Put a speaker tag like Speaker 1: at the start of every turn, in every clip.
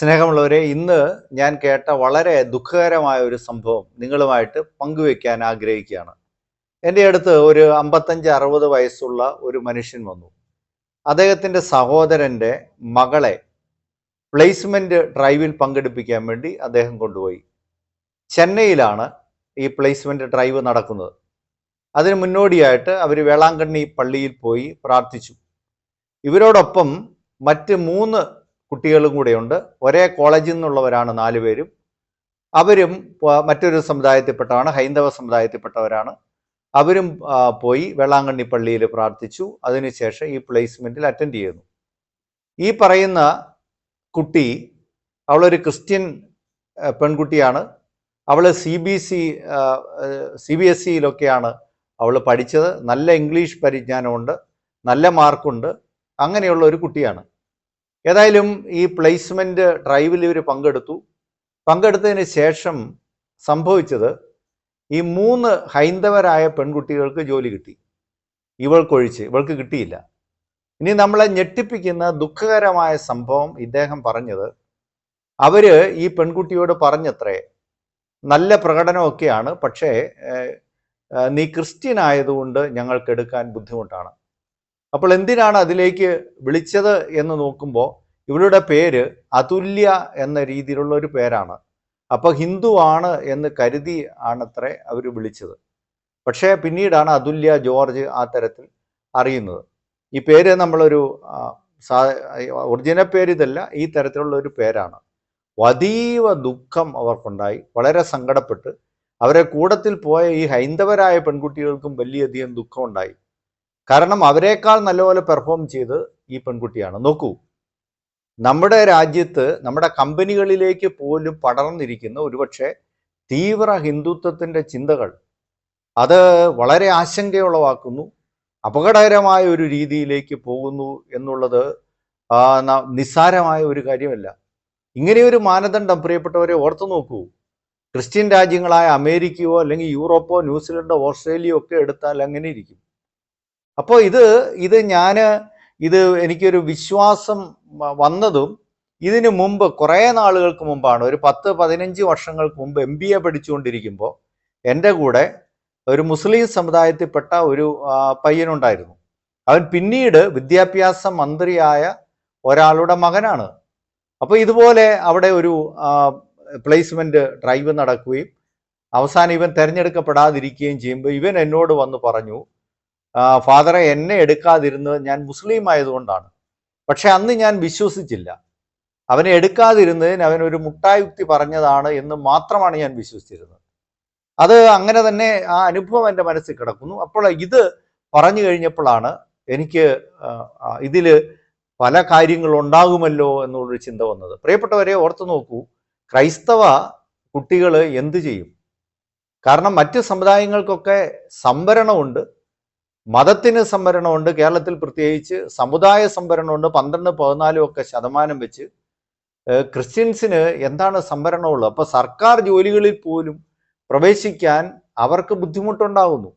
Speaker 1: സ്നേഹമുള്ളവരെ, ഇന്ന് ഞാൻ കേട്ട വളരെ ദുഃഖകരമായ ഒരു സംഭവം നിങ്ങളുമായിട്ട് പങ്കുവെക്കാൻ ആഗ്രഹിക്കുകയാണ്. എൻ്റെ അടുത്ത് ഒരു 55-60 വയസ്സുള്ള ഒരു മനുഷ്യൻ വന്നു. അദ്ദേഹത്തിൻ്റെ സഹോദരൻ്റെ മകളെ പ്ലേസ്മെൻറ്റ് ഡ്രൈവിൽ പങ്കെടുപ്പിക്കാൻ വേണ്ടി അദ്ദേഹം കൊണ്ടുപോയി. ചെന്നൈയിലാണ് ഈ പ്ലേസ്മെൻറ്റ് ഡ്രൈവ് നടക്കുന്നത്. അതിന് മുന്നോടിയായിട്ട് അവർ വേളാങ്കണ്ണി പള്ളിയിൽ പോയി പ്രാർത്ഥിച്ചു. ഇവരോടൊപ്പം മറ്റ് 3 കുട്ടികളും കൂടെയുണ്ട്. ഒരേ കോളേജിൽ നിന്നുള്ളവരാണ് 4 പേരും. അവരും മറ്റൊരു സമുദായത്തിൽപ്പെട്ടവരാണ്, ഹൈന്ദവ സമുദായത്തിൽപ്പെട്ടവരാണ്. അവരും പോയി വേളാങ്കണ്ണി പള്ളിയിൽ പ്രാർത്ഥിച്ചു. അതിനുശേഷം ഈ പ്ലേസ്മെൻറ്റിൽ അറ്റൻഡ് ചെയ്യുന്നു. ഈ പറയുന്ന കുട്ടി, അവളൊരു ക്രിസ്ത്യൻ പെൺകുട്ടിയാണ്. അവൾ CBSEയിലൊക്കെയാണ് അവൾ പഠിച്ചത്. നല്ല ഇംഗ്ലീഷ് പരിജ്ഞാനമുണ്ട്, നല്ല മാർക്കുണ്ട്. അങ്ങനെയുള്ള ഒരു കുട്ടിയാണ്. ഏതായാലും ഈ പ്ലേസ്മെൻറ്റ് ഡ്രൈവിൽ ഇവർ പങ്കെടുത്തതിന് ശേഷം സംഭവിച്ചത്, ഈ 3 ഹൈന്ദവരായ പെൺകുട്ടികൾക്ക് ജോലി കിട്ടി. ഇവൾക്ക് കിട്ടിയില്ല. ഇനി നമ്മളെ ഞെട്ടിപ്പിക്കുന്ന ദുഃഖകരമായ സംഭവം ഇദ്ദേഹം പറഞ്ഞത്, അവർ ഈ പെൺകുട്ടിയോട് പറഞ്ഞത്രേ, നല്ല പ്രകടനമൊക്കെയാണ്, പക്ഷേ നീ ക്രിസ്ത്യൻ ആയതുകൊണ്ട് ഞങ്ങൾക്ക് എടുക്കാൻ ബുദ്ധിമുട്ടാണ്. അപ്പോൾ എന്തിനാണ് അതിലേക്ക് വിളിച്ചത് എന്ന് നോക്കുമ്പോൾ, ഇവളുടെ പേര് അതുല്യ എന്ന രീതിയിലുള്ള ഒരു പേരാണ്. അപ്പോൾ ഹിന്ദു ആണ് എന്ന് കരുതി ആണത്രേ അവർ വിളിച്ചത്. പക്ഷേ പിന്നീടാണ് അതുല്യ ജോർജ് ആ തരത്തിൽ അറിയുന്നത്. ഈ പേര് നമ്മളൊരു ഒറിജിനൽ പേര് ഇതല്ല, ഈ തരത്തിലുള്ള ഒരു പേരാണ്. അതീവ ദുഃഖം അവർക്കുണ്ടായി. വളരെ സങ്കടപ്പെട്ട് അവരെ കൂട്ടത്തിൽ പോയ ഈ ഹൈന്ദവരായ പെൺകുട്ടികൾക്കും വലിയധികം ദുഃഖമുണ്ടായി. കാരണം അവരെക്കാൾ നല്ലപോലെ പെർഫോം ചെയ്ത് ഈ പെൺകുട്ടിയാണ്. നോക്കൂ, നമ്മുടെ രാജ്യത്ത് നമ്മുടെ കമ്പനികളിലേക്ക് പോലും പടർന്നിരിക്കുന്ന ഒരുപക്ഷെ തീവ്ര ഹിന്ദുത്വത്തിൻ്റെ ചിന്തകൾ, അത് വളരെ ആശങ്കയുളവാക്കുന്നു. അപകടകരമായ ഒരു രീതിയിലേക്ക് പോകുന്നു എന്നുള്ളത് നിസ്സാരമായ ഒരു കാര്യമല്ല. ഇങ്ങനെയൊരു മാനദണ്ഡം പ്രിയപ്പെട്ടവരെ ഓർത്തു നോക്കൂ. ക്രിസ്ത്യൻ രാജ്യങ്ങളായ അമേരിക്കയോ അല്ലെങ്കിൽ യൂറോപ്പോ ന്യൂസിലൻഡോ ഓസ്ട്രേലിയയോ ഒക്കെ എടുത്താൽ അങ്ങനെ ഇരിക്കും. അപ്പോൾ ഇത് എനിക്കൊരു വിശ്വാസം വന്നതും ഇതിനു മുമ്പ് കുറേ നാളുകൾക്ക് മുമ്പാണ്. ഒരു 10-15 വർഷങ്ങൾക്ക് മുമ്പ് MBA പഠിച്ചുകൊണ്ടിരിക്കുമ്പോൾ എൻ്റെ കൂടെ ഒരു മുസ്ലിം സമുദായത്തിൽപ്പെട്ട ഒരു പയ്യനുണ്ടായിരുന്നു. അവൻ പിന്നീട് വിദ്യാഭ്യാസ മന്ത്രിയായ ഒരാളുടെ മകനാണ്. അപ്പോൾ ഇതുപോലെ അവിടെ ഒരു പ്ലേസ്മെൻറ്റ് ഡ്രൈവ് നടക്കുകയും അവസാനം ഇവൻ തിരഞ്ഞെടുക്കപ്പെടാതിരിക്കുകയും ചെയ്യുമ്പോൾ ഇവൻ എന്നോട് വന്ന് പറഞ്ഞു, ഫാദറെ, എന്നെ എടുക്കാതിരുന്നത് ഞാൻ മുസ്ലിം ആയതുകൊണ്ടാണ്. പക്ഷെ അന്ന് ഞാൻ വിശ്വസിച്ചില്ല. അവനെ എടുക്കാതിരുന്നതിന് അവനൊരു മുട്ടായുക്തി പറഞ്ഞതാണ് എന്ന് മാത്രമാണ് ഞാൻ വിശ്വസിച്ചിരുന്നത്. അത് അങ്ങനെ തന്നെ ആ അനുഭവം എൻ്റെ മനസ്സിൽ കിടക്കുന്നു. അപ്പോൾ ഇത് പറഞ്ഞു കഴിഞ്ഞപ്പോഴാണ് എനിക്ക് ഇതിൽ പല കാര്യങ്ങളുണ്ടാകുമല്ലോ എന്നുള്ളൊരു ചിന്ത വന്നത്. പ്രിയപ്പെട്ടവരെ, ഓർത്തു നോക്കൂ, ക്രൈസ്തവ കുട്ടികൾ എന്തു ചെയ്യും? കാരണം മറ്റ് സമുദായങ്ങൾക്കൊക്കെ സംവരണമുണ്ട്, മതത്തിന് സംവരണമുണ്ട്. കേരളത്തിൽ പ്രത്യേകിച്ച് സമുദായ സംവരണമുണ്ട്. 12-14 ഒക്കെ ശതമാനം വെച്ച്. ക്രിസ്ത്യൻസിന് എന്താണ് സംവരണമുള്ളത്? അപ്പോൾ സർക്കാർ ജോലികളിൽ പോലും പ്രവേശിക്കാൻ അവർക്ക് ബുദ്ധിമുട്ടുണ്ടാകുന്നു.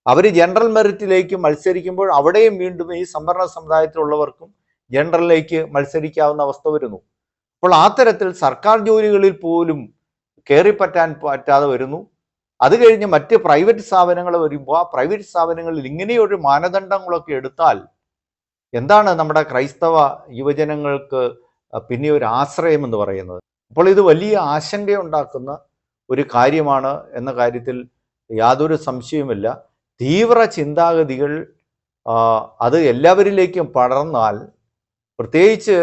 Speaker 1: അവർ ജനറൽ മെറിറ്റിലേക്ക് മത്സരിക്കുമ്പോൾ അവിടെയും വീണ്ടും ഈ സംവരണ സമുദായത്തിലുള്ളവർക്കും ജനറലിലേക്ക് മത്സരിക്കാവുന്ന അവസ്ഥ വരുന്നു. അപ്പോൾ ആ തരത്തിൽ സർക്കാർ ജോലികളിൽ പോലും കയറിപ്പറ്റാൻ പറ്റാതെ വരുന്നു. അത് കഴിഞ്ഞ് മറ്റ് പ്രൈവറ്റ് സ്ഥാപനങ്ങൾ വരുമ്പോൾ ആ പ്രൈവറ്റ് സ്ഥാപനങ്ങളിൽ ഇങ്ങനെയൊരു മാനദണ്ഡങ്ങളൊക്കെ എടുത്താൽ എന്താണ് നമ്മുടെ ക്രൈസ്തവ യുവജനങ്ങൾക്ക് പിന്നെ ഒരു ആശ്രയം എന്ന് പറയുന്നത്? അപ്പോൾ ഇത് വലിയ ആശങ്കയുണ്ടാക്കുന്ന ഒരു കാര്യമാണ് എന്ന കാര്യത്തിൽ യാതൊരു സംശയവുമില്ല. തീവ്ര ചിന്താഗതികൾ അത് എല്ലാവരിലേക്കും പടർന്നാൽ, പ്രത്യേകിച്ച്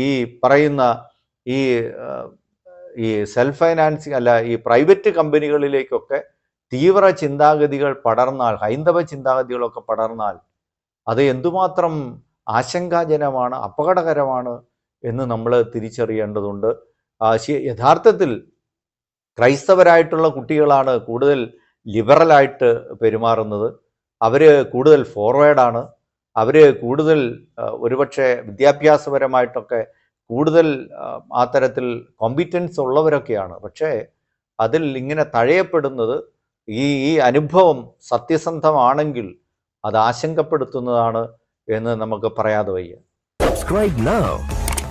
Speaker 1: ഈ പറയുന്ന ഈ സെൽഫ് ഫൈനാൻസിങ് അല്ല, ഈ പ്രൈവറ്റ് കമ്പനികളിലേക്കൊക്കെ തീവ്ര ചിന്താഗതികൾ പടർന്നാൽ, ഹൈന്ദവ ചിന്താഗതികളൊക്കെ പടർന്നാൽ അത് എന്തുമാത്രം ആശങ്കാജനമാണ്, അപകടകരമാണ് എന്ന് നമ്മൾ തിരിച്ചറിയേണ്ടതുണ്ട്. യഥാർത്ഥത്തിൽ ക്രൈസ്തവരായിട്ടുള്ള കുട്ടികളാണ് കൂടുതൽ ലിബറലായിട്ട് പെരുമാറുന്നത്. അവർ കൂടുതൽ ഫോർവേഡാണ്. അവർ കൂടുതൽ ഒരുപക്ഷെ വിദ്യാഭ്യാസപരമായിട്ടൊക്കെ കൂടുതൽ ആ തരത്തിൽ കോമ്പിറ്റൻസ് ഉള്ളവരൊക്കെയാണ്. പക്ഷേ അതിൽ ഇങ്ങനെ തഴയപ്പെടുന്നത്, ഈ അനുഭവം സത്യസന്ധമാണെങ്കിൽ അത് ആശങ്കപ്പെടുത്തുന്നതാണ് എന്ന് നമുക്ക് പറയാതെ വയ്യ.
Speaker 2: Subscribe now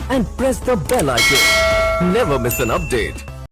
Speaker 2: and press the bell icon. Never miss an update.